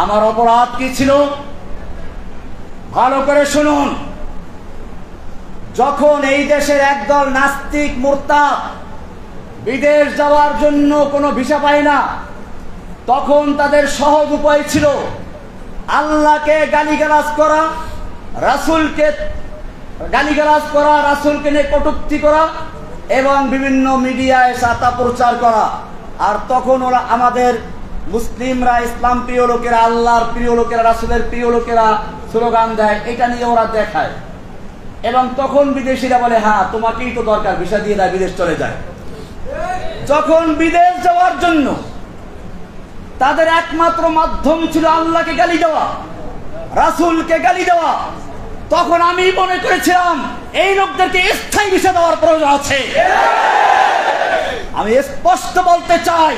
আমার অপরাধ কি ছিল? ভালো করে শুনুন। যখন এই দেশের একদল নাস্তিক মুরতাদ বিদেশ যাওয়ার জন্য কোনো ভিসা পায় না, তখন তাদের সহজ উপায় ছিল আল্লাহকে গালিগালাজ করা, রাসূলকে গালিগালাজ করা, রাসূলকে নিয়ে কটূক্তি করা এবং বিভিন্ন মিডিয়ায় সাতা প্রচার করা। আর তখন ওরা আমাদের মুসলিমরা, ইসলাম প্রিয় লোকেরা, আল্লাহর প্রিয় লোকেরা, রাসূলের প্রিয় লোকেরা স্লোগান দেয়, এটা নিয়ে ওরা দেখায়। এবং তখন বিদেশিরা বলে, হ্যাঁ তোমাকেই তো দরকার, ভিসা দিয়ে দেয়, বিদেশ চলে যায়। যখন বিদেশ যাওয়ার জন্য তাদের একমাত্র মাধ্যম ছিল আল্লাহকে গালি দেওয়া, রাসূলকে গালি দেওয়া, তখন আমি মনে করেছিলাম এই লোকদেরকে স্থায়ী ভিসা দেওয়ার প্রয়োজন আছে। আমি স্পষ্ট বলতে চাই,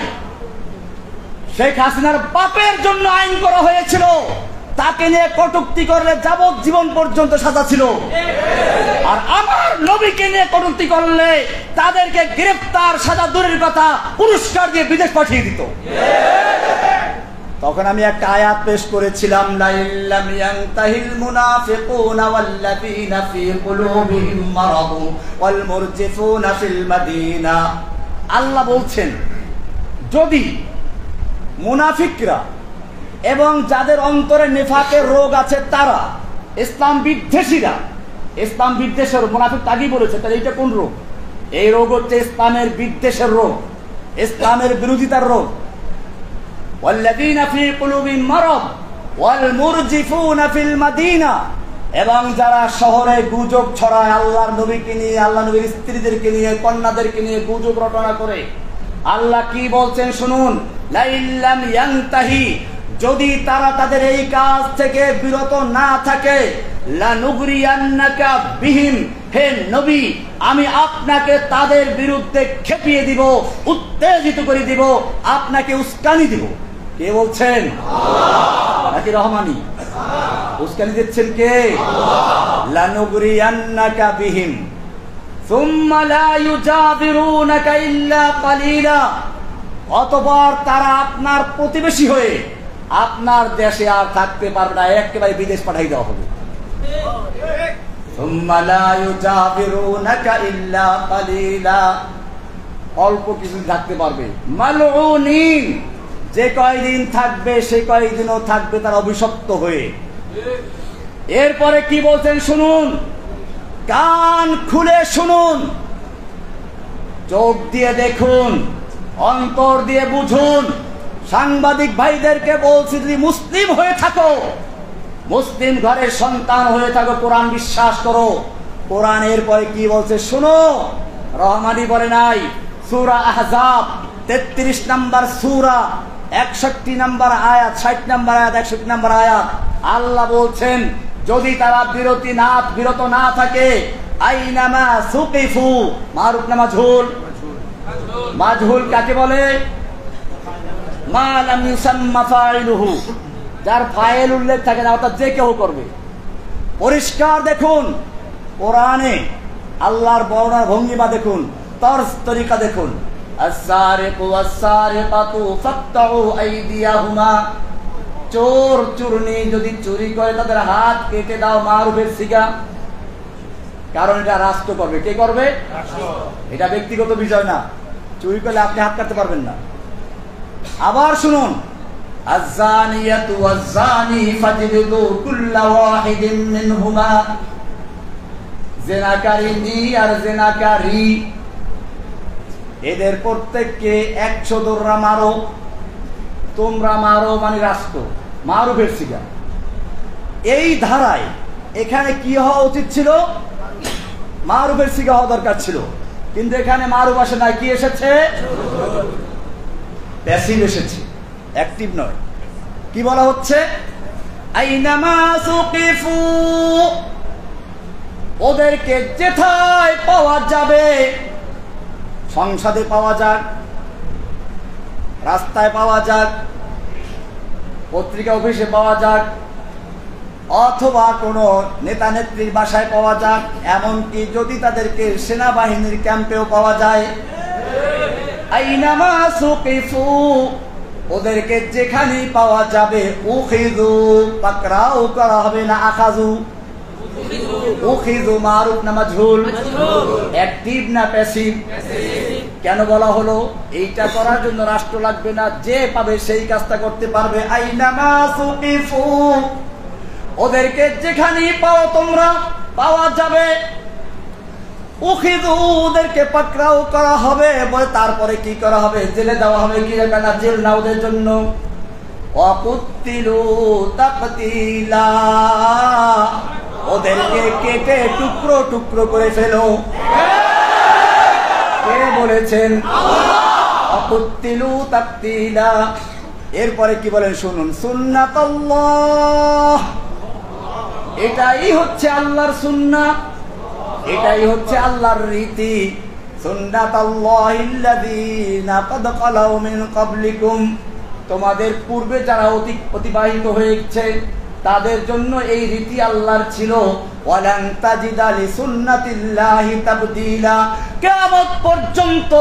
শেখ হাসিনার বাপের জন্য আইন করা হয়েছিল, তাকে নিয়ে কটূক্তি করলে যাবজ্জীবন পর্যন্ত সাজা ছিল। আর আমার নবীকে নিয়ে কটূক্তি করলে তাদেরকে গ্রেফতার, সাজা দূরের কথা, পুরস্কার দিয়ে বিদেশ পাঠিয়ে দিত। তখন আমি একটা আয়াত পেশ করেছিলাম, লাইল্লাম ইয়ানতাহিল মুনাফিকুনা ওয়াল্লাযীনা ফী কুলুবিহিম মারাদু ওয়াল মুরজিফুনা ফিল মাদিনা। আল্লাহ বলছেন, যদি মুনাফিকরা এবং যাদের অন্তরে নেফাকের রোগ আছে তারা, ইসলাম বিদ্বেষীরা, ইসলাম বিদ্বেষের মুনাফিক আগেই বলেছে, তাহলে এটা কোন রোগ? এই রোগ হচ্ছে ইসলামের বিদ্বেষের রোগ, ইসলামের বিরোধিতার রোগ। ওয়াল্লাযীনা ফী কুলুবিহিম মারাদ ওয়াল মুরজিফুনা ফিল মাদিনা, এবং যারা শহরে গুজব ছড়ায় আল্লাহর নবীকে নিয়ে, আল্লাহ নবীর স্ত্রীদেরকে নিয়ে, কন্যাদেরকে নিয়ে গুজব রটনা করে। আল্লাহ কি বলছেন শুনুন, লাইল্লাম ইয়ানতাহি, যদি তারা তাদের এই কাজ থেকে বিরত না থাকে, লানুগরিয়ান্নাকা বিহিম, হে নবী আমি আপনাকে তাদের বিরুদ্ধে খেপিয়ে দিব, উত্তেজিত করে দিব, আপনাকে উস্কানি দিব। কে বলছেন? আল্লাহ নাকি রহমানি? উস্কানি দিচ্ছেন কে? আল্লাহ। লানুগরিয়ান্নাকা বিহিম সুম্মা লা ইউজাবিরুনাকা ইল্লা কালিলা, অতঃপর তারা আপনার প্রতিবেশী হয়ে আপনার দেশে আর থাকতে পারবে না, একেবারে বিদেশ পাঠাই দেওয়া হবে। সুম্মা লা ইউজাবিরুনাকা ইল্লা কালিলা, অল্প কিছু থাকতে পারবে। মালউনিন, যে কয়দিন থাকবে সে কয়দিনও থাকবে তার অভিশপ্ত হয়ে। এরপরে কি বলছেন শুনুন, কান খুলে শুনুন, চোখ দিয়ে দেখুন, অন্তর দিয়ে বুঝুন। সাংবাদিক ভাইদেরকে বলছি, যদি মুসলিম হয়ে থাকো, মুসলিম ঘরের সন্তান হয়ে থাকো, কোরআন বিশ্বাস করো। কোরআন এরপরে কি বলছে শুনো, রহমানি বলে নাই, সূরা আহজাব 33 নম্বর সূরা 61 নম্বর আয়াত, 60 নম্বর আয়াত, 61 নম্বর আয়াত। আল্লাহ বলছেন, যদি তারা বিরত না থাকে, আইনামা সুকিফু, মারুফ না মাজহুল? মাজহুল কাকে বলে? মা লাম ইউসাম্মা ফাইলুহু, যার ফাইল উল্লেখ থাকে না, অর্থাৎ যে কেউ করবে। পরিষ্কার দেখুন কোরআনে আল্লাহর বর্ণনার ভঙ্গিমা দেখুন, তরজ তরিকা দেখুন। আস-সারিকু ওয়াস-সারিকাতু ফাকতাউ আইদিয়াহুমা, চোর চুরনি যদি চুরি করে তাদের হাত কেটে দাও, মারুফের সিগা। কারণ এটা রাষ্ট্র করবে। কে করবে? এটা ব্যক্তিগত বিষয় না, চুরি করলে আপনি হাত কাটতে পারবেন না। আবার শুনুন, আয-যানিয়াতু ওয়াজ-যানি ফাজলিদু কুল্লা ওয়াহিদিন মিনহুমা, জিনাকারিনী আর জিনাকারী এদের প্রত্যেককে 100 দোররা মারো। তোমরা মারো মানে রাষ্ট্র, মারুফের সিগা। এই ধারায় এখানে কি হওয়া উচিত ছিল? মারুফের সিগা হওয়া দরকার ছিল, কিন্তু এখানে মারুফ আসে না, কি এসেছে? প্যাসিভ এসেছে, অ্যাক্টিভ নয়। কি বলা হচ্ছে? আইনামা সুকিফু, ওদেরকে যেথায় পাওয়া যাবে, সংসদে পাওয়া যাক, রাস্তায় পাওয়া যাক, পত্রিকা অফিসে পাওয়া যাক, অথবা কোনো নেতা নেত্রীর বাসায় পাওয়া যাক, এমনকি যদি তাদেরকে সেনাবাহিনীর ক্যাম্পেও পাওয়া যায়, আইনামা সুকিফু, ওদেরকে যেখানেই পাওয়া যাবে উখিযু, পাকড়াও করা হবে না আখাযু। উখিযু মারুফ না মাজহুল? অ্যাক্টিভ না প্যাসিভ? কেন বলা হলো? এইটা করার জন্য রাষ্ট্র লাগবে না, যে পাবে সেই কাজটা করতে পারবে। আইনামা সুকিফু, ওদেরকে যেখানেই পাও তোমরা, পাওয়া যাবে। উখিযু, ওদেরকে পাকড়াও করা হবে। বলে তারপরে কি করা হবে? জেলে দেওয়া হবে। কি না জেল না ওদের জন্য। ওয়াকুতিলু তাকতিলা, ওদেরকে কেটে টুকরো টুকরো করে ফেলো। কে বলেছেন? ওয়াকুতিলু তাকতিলা। এরপরে কি বলেন শুনুন, সুন্নাতাল্লাহ, এটাই হচ্ছে আল্লাহর সুন্নাহ, এটাই হচ্ছে আল্লাহর রীতি। সুন্নাতাল্লাহিল্লাযীনা ক্বাদ খালাউ মিন ক্বাবলিকুম, তোমাদের পূর্বে যারা অতিবাহিত হয়েছে তাদের জন্য এই রীতি আল্লাহর ছিল। ওয়ালান তাজিদা লিসুন্নাতিল্লাহি তাবদীলা, কিয়ামত পর্যন্ত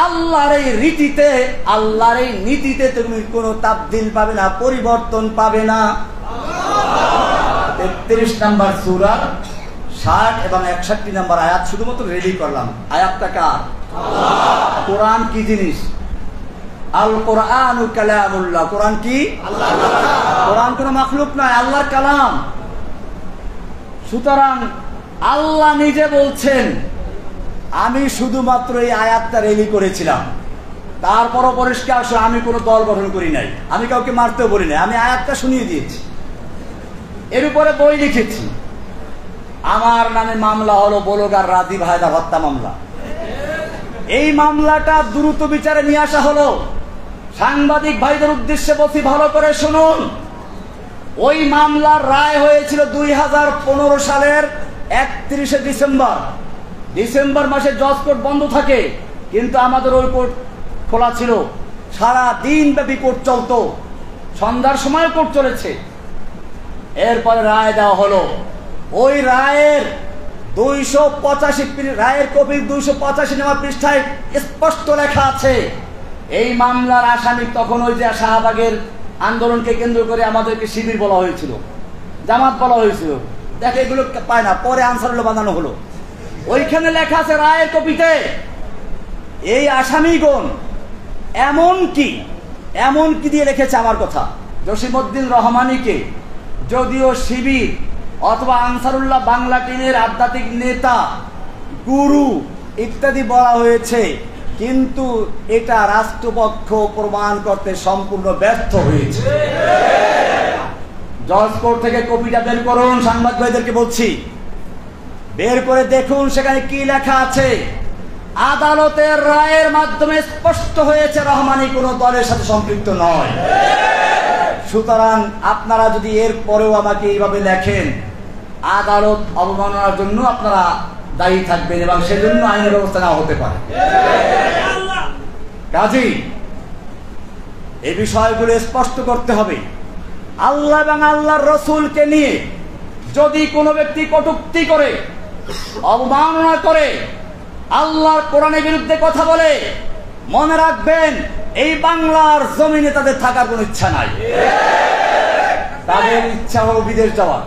আল্লাহর এই রীতিতে, আল্লাহর এই নীতিতে তুমি কোনো তাবদীল পাবে না, পরিবর্তন পাবে না। 33 নম্বর সূরা 60 এবং 61 নম্বর আয়াত শুধুমাত্র রেডি করলাম। আয়াতটা কার? কোরআন কি জিনিস? আল কোরআনু কালামুল্লাহ। কোরআন কি? কোরআন কোন মাখলুক নয়, আল্লাহর কালাম। সুতরাং আল্লাহ নিজে বলছেন, আমি শুধুমাত্র এই আয়াতটা রেডি করেছিলাম, তারপরও পরিষ্কার আমি কোনো দল গঠন করি নাই, আমি কাউকে মারতেও বলি নাই, আমি আয়াতটা শুনিয়ে দিয়েছি। এর উপরে বই লিখেছি। আমার নামে মামলা হলো বলগার রাজীব হায়দার হত্যা মামলা। এই মামলাটা দ্রুত বিচারে নিয়ে আসা হলো। সাংবাদিক ভাইদের উদ্দেশ্যে বলছি, ভালো করে শুনুন। ওই মামলার রায় হয়েছিল 2015 সালের 31 ডিসেম্বর। ডিসেম্বর মাসে জজ কোর্ট বন্ধ থাকে, কিন্তু আমাদের ওই কোর্ট খোলা ছিল। সারা দিন ব্যাপী কোর্ট চলতো, সন্ধ্যার সময় কোর্ট চলেছে। এরপরে রায় দেওয়া হলো। ওই রায়ের 285 রায়ের কপি 285 নম্বর পৃষ্ঠায় স্পষ্ট লেখা আছে, এই মামলার আসামি তখন ওই যে শাহবাগের আন্দোলনকে কেন্দ্র করে আমাদেরকে শিবির বলা হয়েছিল, জামাত বলা হয়েছিল। দেখে এগুলো পায় না, পরে আনসারুল্লাহ বানানো হলো। ওইখানে লেখা আছে রায়ের কপিতে, এই আসামিগণ এমন কি দিয়ে লিখেছে আমার কথা, জসিমউদ্দিন রহমানীকে যদিও শিবির অথবা আনসারুল্লাহ বাংলা টিনের আধ্যাত্মিক নেতা, গুরু ইত্যাদি বলা হয়েছে, কিন্তু এটা রাষ্ট্রপক্ষ প্রমাণ করতে সম্পূর্ণ ব্যর্থ হয়েছে। জজ কোর্ট থেকে কপিটা বের করুন, সাংবাদিকদেরকে বলছি, বের করে দেখুন সেখানে কি লেখা আছে। আদালতের রায়ের মাধ্যমে স্পষ্ট হয়েছে রহমানী কোনো দলের সাথে সম্পৃক্ত নয়। সুতরাং আপনারা যদি এর পরেও আমাকে এইভাবে লেখেন, আদালত অবমাননার জন্য আপনারা দায়ী থাকবেন এবং সেজন্য আইনের ব্যবস্থা নেওয়া হতে পারে। কাজেই এই বিষয়গুলো স্পষ্ট করতে হবে। আল্লাহ এবং আল্লাহর রসুলকে নিয়ে যদি কোনো ব্যক্তি কটূক্তি করে, অবমাননা করে, আল্লাহর কোরআনের বিরুদ্ধে কথা বলে, মনে রাখবেন এই বাংলার জমিনে তাদের থাকার কোনো ইচ্ছা নাই। তাদের ইচ্ছা হলো বিদেশ যাওয়ার,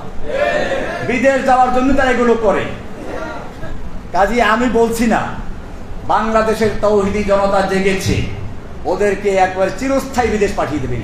বিদেশ যাওয়ার জন্য তারা এগুলো করে। কাজে আমি বলছি না, বাংলাদেশের তৌহিদি জনতা জেগেছে, ওদেরকে একবার চিরস্থায়ী বিদেশ পাঠিয়ে দেবে।